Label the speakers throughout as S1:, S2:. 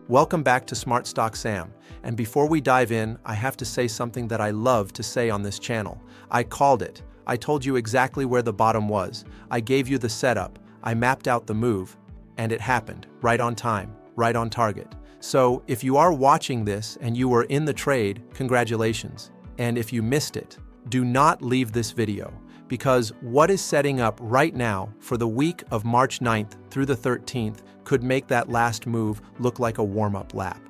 S1: Welcome back to Smart Stock Sam. And before we dive in, I have to say something that I love to say on this channel. I called it. I told you exactly where the bottom was. I gave you the setup. I mapped out the move, and it happened. Right on time, right on target. So if you are watching this and you were in the trade, congratulations. And if you missed it, do not leave this video, because what is setting up right now for the week of March 9th through the 13th could make that last move look like a warm-up lap.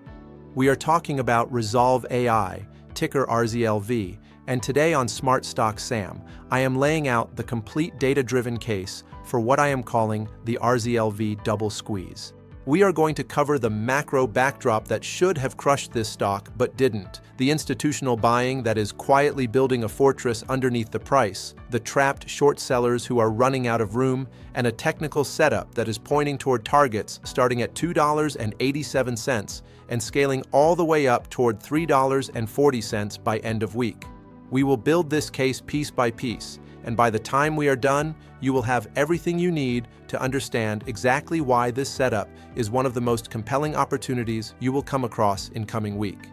S1: We are talking about Rezolve AI, ticker RZLV, and today on Smart Stock Sam, I am laying out the complete data-driven case for what I am calling the RZLV Double Squeeze. We are going to cover the macro backdrop that should have crushed this stock but didn't, the institutional buying that is quietly building a fortress underneath the price, the trapped short sellers who are running out of room, and a technical setup that is pointing toward targets starting at $2.87 and scaling all the way up toward $3.40 by end of week. We will build this case piece by piece, and by the time we are done, you will have everything you need to understand exactly why this setup is one of the most compelling opportunities you will come across in coming week.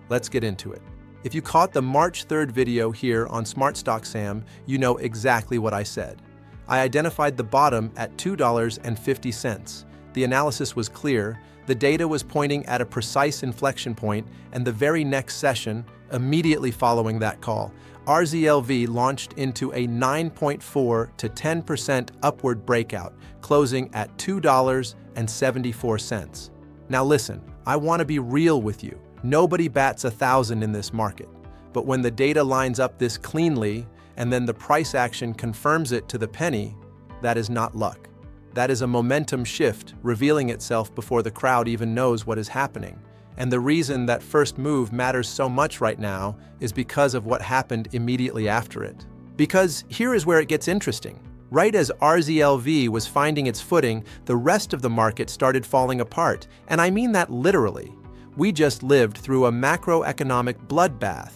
S1: Let's get into it. If you caught the March 3rd video here on Smart Stock Sam, you know exactly what I said. I identified the bottom at $2.50. The analysis was clear, the data was pointing at a precise inflection point, and the very next session, immediately following that call, RZLV launched into a 9.4 to 10% upward breakout, closing at $2.74. Now listen, I want to be real with you. Nobody bats 1,000 in this market. But when the data lines up this cleanly, and then the price action confirms it to the penny, that is not luck. That is a momentum shift revealing itself before the crowd even knows what is happening. And the reason that first move matters so much right now is because of what happened immediately after it. Because here is where it gets interesting. Right as RZLV was finding its footing, the rest of the market started falling apart, and I mean that literally. We just lived through a macroeconomic bloodbath.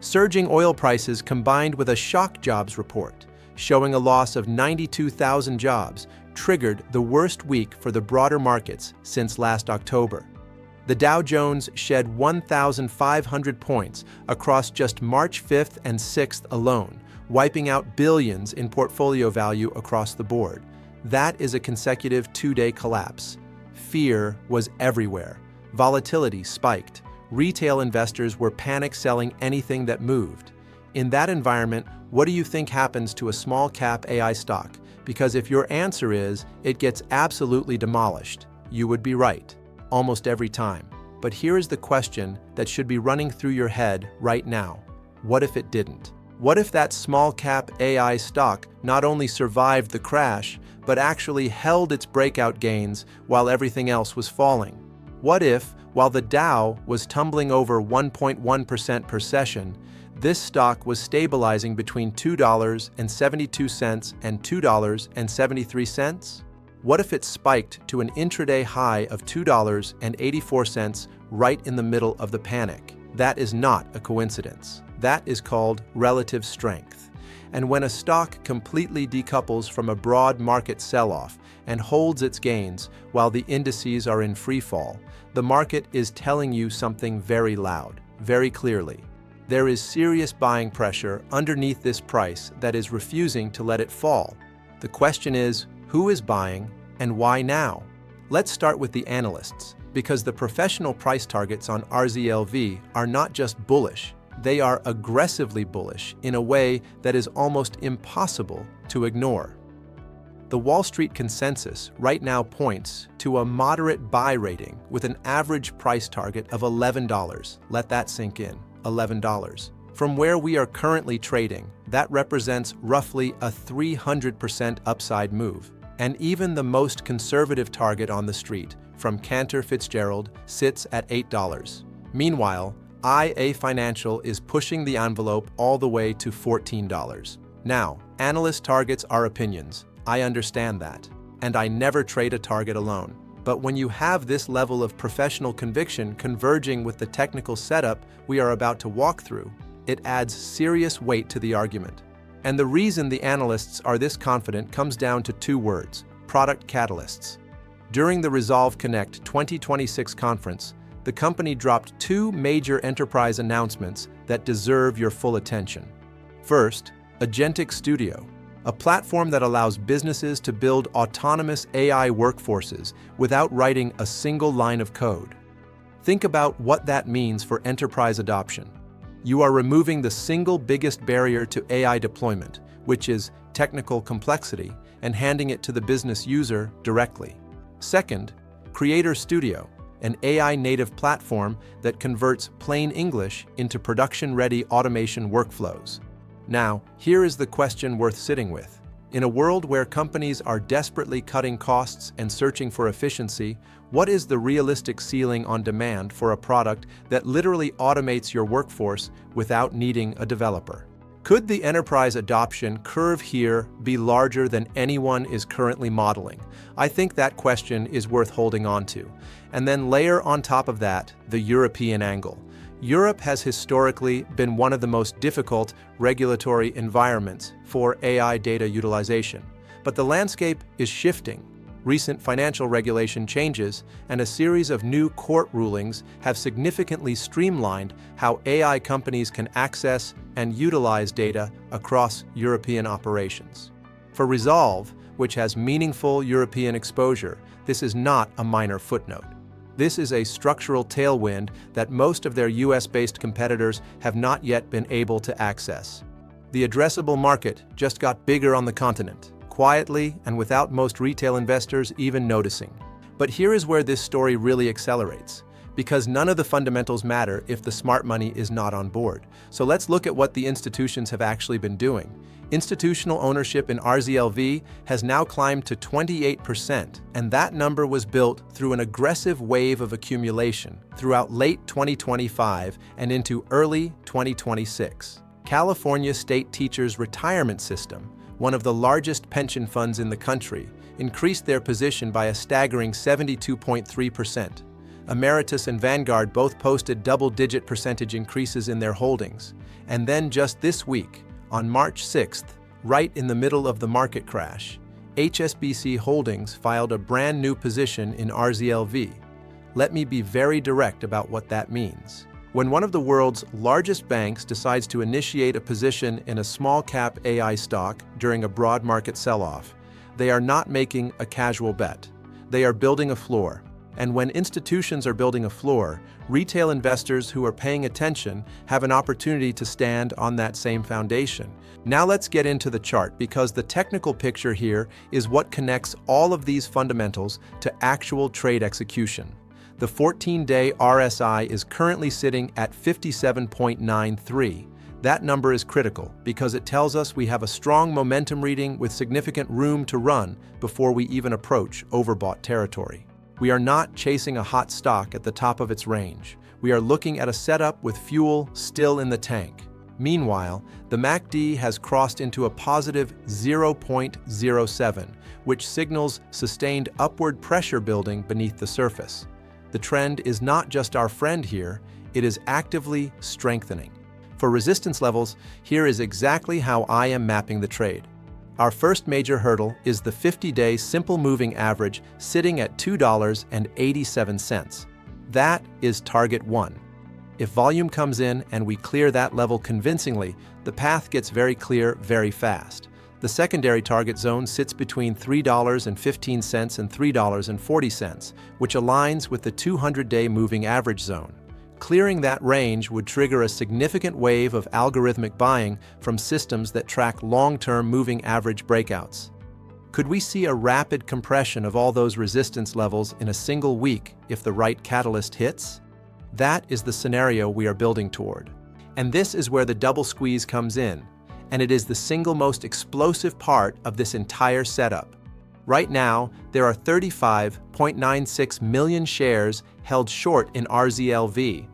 S1: Surging oil prices combined with a shock jobs report, showing a loss of 92,000 jobs, triggered the worst week for the broader markets since last October. The Dow Jones shed 1,500 points across just March 5th and 6th alone, wiping out billions in portfolio value across the board. That is a consecutive two-day collapse. Fear was everywhere. Volatility spiked. Retail investors were panic selling anything that moved. In that environment, what do you think happens to a small-cap AI stock? Because if your answer is, it gets absolutely demolished, you would be right. Almost every time. But here is the question that should be running through your head right now. What if it didn't? What if that small-cap AI stock not only survived the crash, but actually held its breakout gains while everything else was falling? What if, while the Dow was tumbling over 1.1% per session, this stock was stabilizing between $2.72 and $2.73? What if it spiked to an intraday high of $2.84 right in the middle of the panic? That is not a coincidence. That is called relative strength. And when a stock completely decouples from a broad market sell-off and holds its gains while the indices are in free fall, the market is telling you something very loud, very clearly. There is serious buying pressure underneath this price that is refusing to let it fall. The question is, who is buying and why now? Let's start with the analysts, because the professional price targets on RZLV are not just bullish, they are aggressively bullish in a way that is almost impossible to ignore. The Wall Street consensus right now points to a moderate buy rating with an average price target of $11. Let that sink in, $11. From where we are currently trading, that represents roughly a 300% upside move. And even the most conservative target on the street, from Cantor Fitzgerald, sits at $8. Meanwhile, IA Financial is pushing the envelope all the way to $14. Now, analyst targets are opinions. I understand that. And I never trade a target alone. But when you have this level of professional conviction converging with the technical setup we are about to walk through, it adds serious weight to the argument. And the reason the analysts are this confident comes down to two words: product catalysts. During the Rezolve Connect 2026 conference, the company dropped two major enterprise announcements that deserve your full attention. First, Agentic Studio, a platform that allows businesses to build autonomous AI workforces without writing a single line of code. Think about what that means for enterprise adoption. You are removing the single biggest barrier to AI deployment, which is technical complexity, and handing it to the business user directly. Second, Creator Studio, an AI-native platform that converts plain English into production-ready automation workflows. Now, here is the question worth sitting with. In a world where companies are desperately cutting costs and searching for efficiency, what is the realistic ceiling on demand for a product that literally automates your workforce without needing a developer? Could the enterprise adoption curve here be larger than anyone is currently modeling? I think that question is worth holding on to. And then layer on top of that the European angle. Europe has historically been one of the most difficult regulatory environments for AI data utilization. But the landscape is shifting. Recent financial regulation changes and a series of new court rulings have significantly streamlined how AI companies can access and utilize data across European operations. For Rezolve, which has meaningful European exposure, this is not a minor footnote. This is a structural tailwind that most of their US-based competitors have not yet been able to access. The addressable market just got bigger on the continent, quietly and without most retail investors even noticing. But here is where this story really accelerates, because none of the fundamentals matter if the smart money is not on board. So let's look at what the institutions have actually been doing. Institutional ownership in RZLV has now climbed to 28%, and that number was built through an aggressive wave of accumulation throughout late 2025 and into early 2026. California State Teachers' Retirement System, one of the largest pension funds in the country, increased their position by a staggering 72.3%. Emeritus and Vanguard both posted double-digit percentage increases in their holdings. And then just this week, on March 6th, right in the middle of the market crash, HSBC Holdings filed a brand new position in RZLV. Let me be very direct about what that means. When one of the world's largest banks decides to initiate a position in a small-cap AI stock during a broad market sell-off, they are not making a casual bet. They are building a floor. And when institutions are building a floor, retail investors who are paying attention have an opportunity to stand on that same foundation. Now let's get into the chart, because the technical picture here is what connects all of these fundamentals to actual trade execution. The 14-day RSI is currently sitting at 57.93. That number is critical because it tells us we have a strong momentum reading with significant room to run before we even approach overbought territory. We are not chasing a hot stock at the top of its range. We are looking at a setup with fuel still in the tank. Meanwhile, the MACD has crossed into a positive 0.07, which signals sustained upward pressure building beneath the surface. The trend is not just our friend here, it is actively strengthening. For resistance levels, here is exactly how I am mapping the trade. Our first major hurdle is the 50-day simple moving average sitting at $2.87. That is target 1. If volume comes in and we clear that level convincingly, the path gets very clear very fast. The secondary target zone sits between $3.15 and $3.40, which aligns with the 200-day moving average zone. Clearing that range would trigger a significant wave of algorithmic buying from systems that track long-term moving average breakouts. Could we see a rapid compression of all those resistance levels in a single week if the right catalyst hits? That is the scenario we are building toward. And this is where the double squeeze comes in, and it is the single most explosive part of this entire setup. Right now, there are 35.96 million shares held short in RZLV.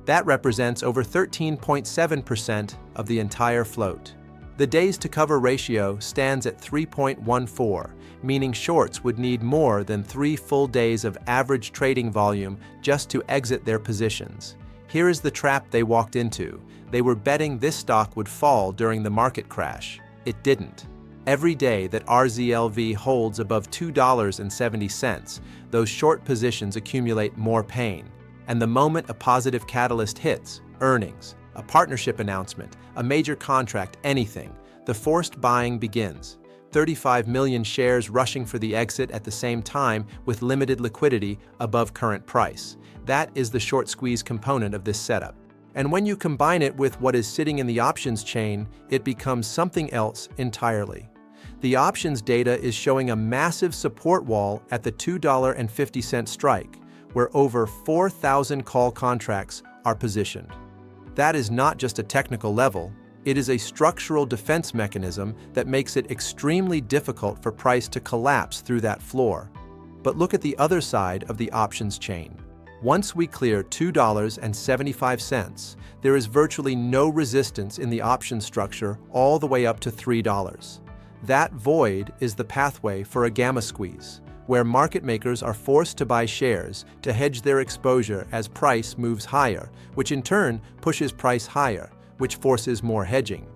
S1: That represents over 13.7% of the entire float. The days to cover ratio stands at 3.14, meaning shorts would need more than 3 full days of average trading volume just to exit their positions. Here is the trap they walked into. They were betting this stock would fall during the market crash. It didn't. Every day that RZLV holds above $2.70, those short positions accumulate more pain. And the moment a positive catalyst hits, earnings, a partnership announcement, a major contract, anything, the forced buying begins. 35 million shares rushing for the exit at the same time with limited liquidity above current price. That is the short squeeze component of this setup. And when you combine it with what is sitting in the options chain, it becomes something else entirely. The options data is showing a massive support wall at the $2.50 strike, where over 4,000 call contracts are positioned. That is not just a technical level, it is a structural defense mechanism that makes it extremely difficult for price to collapse through that floor. But look at the other side of the options chain. Once we clear $2.75, there is virtually no resistance in the option structure all the way up to $3. That void is the pathway for a gamma squeeze, where market makers are forced to buy shares to hedge their exposure as price moves higher, which in turn pushes price higher, which forces more hedging.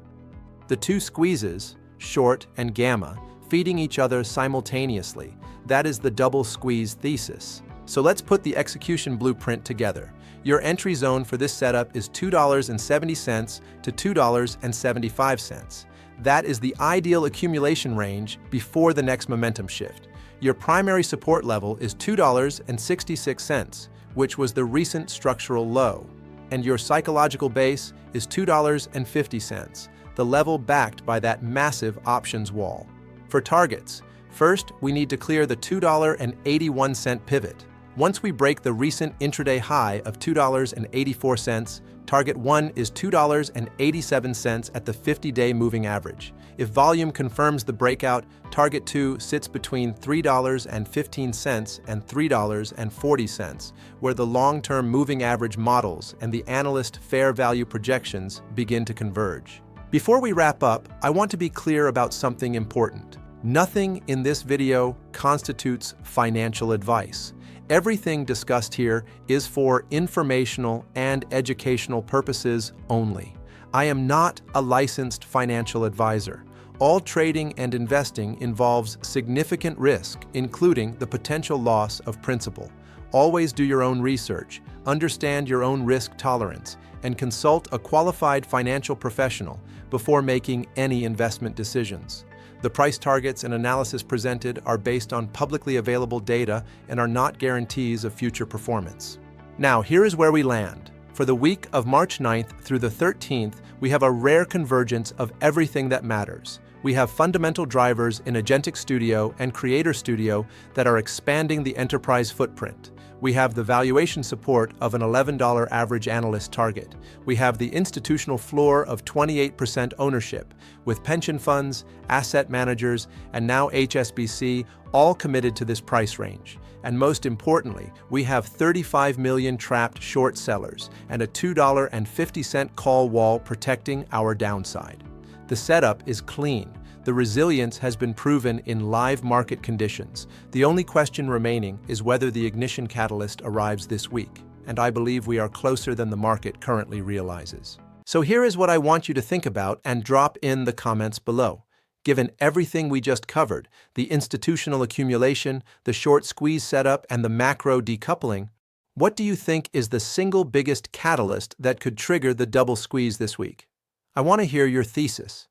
S1: The two squeezes, short and gamma, feeding each other simultaneously. That is the double squeeze thesis. So let's put the execution blueprint together. Your entry zone for this setup is $2.70 to $2.75. That is the ideal accumulation range before the next momentum shift. Your primary support level is $2.66, which was the recent structural low. And your psychological base is $2.50, the level backed by that massive options wall. For targets, first we need to clear the $2.81 pivot. Once we break the recent intraday high of $2.84, target 1 is $2.87 at the 50-day moving average. If volume confirms the breakout, target 2 sits between $3.15 and $3.40, where the long-term moving average models and the analyst fair value projections begin to converge. Before we wrap up, I want to be clear about something important. Nothing in this video constitutes financial advice. Everything discussed here is for informational and educational purposes only. I am not a licensed financial advisor. All trading and investing involves significant risk, including the potential loss of principal. Always do your own research, understand your own risk tolerance, and consult a qualified financial professional before making any investment decisions. The price targets and analysis presented are based on publicly available data and are not guarantees of future performance. Now, here is where we land. For the week of March 9th through the 13th, we have a rare convergence of everything that matters. We have fundamental drivers in Agentic Studio and Creator Studio that are expanding the enterprise footprint. We have the valuation support of an $11 average analyst target. We have the institutional floor of 28% ownership, with pension funds, asset managers, and now HSBC all committed to this price range. And most importantly, we have 35 million trapped short sellers and a $2.50 call wall protecting our downside. The setup is clean. The resilience has been proven in live market conditions. The only question remaining is whether the ignition catalyst arrives this week, and I believe we are closer than the market currently realizes. So here is what I want you to think about and drop in the comments below. Given everything we just covered, the institutional accumulation, the short squeeze setup, and the macro decoupling, what do you think is the single biggest catalyst that could trigger the double squeeze this week? I want to hear your thesis.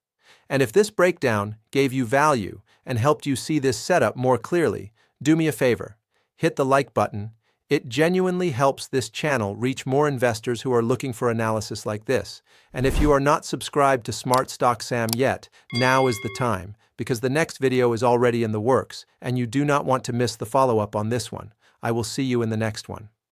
S1: And if this breakdown gave you value and helped you see this setup more clearly, do me a favor. Hit the like button. It genuinely helps this channel reach more investors who are looking for analysis like this. And if you are not subscribed to Smart Stock Sam yet, now is the time, because the next video is already in the works, and you do not want to miss the follow-up on this one. I will see you in the next one.